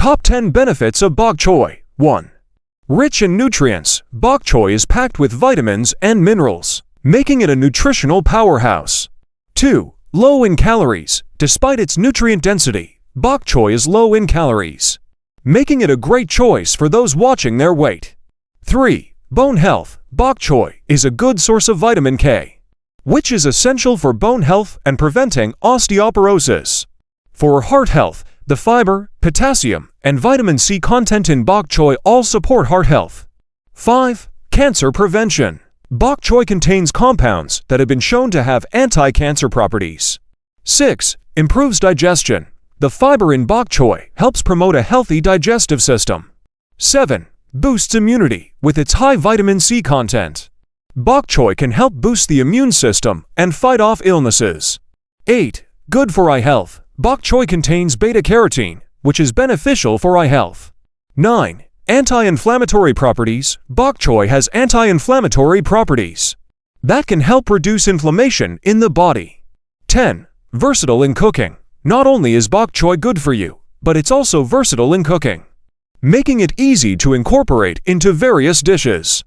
Top 10 Benefits of Bok Choy. 1. Rich in nutrients, bok choy is packed with vitamins and minerals, making it a nutritional powerhouse. 2. Low in calories. Despite its nutrient density, bok choy is low in calories, making it a great choice for those watching their weight. 3. Bone health. Bok choy is a good source of vitamin K, which is essential for bone health and preventing osteoporosis. For heart health, the fiber, potassium, and vitamin C content in bok choy all support heart health. 5. Cancer prevention. Bok choy contains compounds that have been shown to have anti-cancer properties. 6. Improves digestion. The fiber in bok choy helps promote a healthy digestive system. 7. Boosts immunity with its high vitamin C content. Bok choy can help boost the immune system and fight off illnesses. 8. Good for eye health. Bok choy contains beta-carotene, which is beneficial for eye health. 9. Anti-inflammatory properties. Bok choy has anti-inflammatory properties that can help reduce inflammation in the body. 10. Versatile in cooking. Not only is bok choy good for you, but it's also versatile in cooking, making it easy to incorporate into various dishes.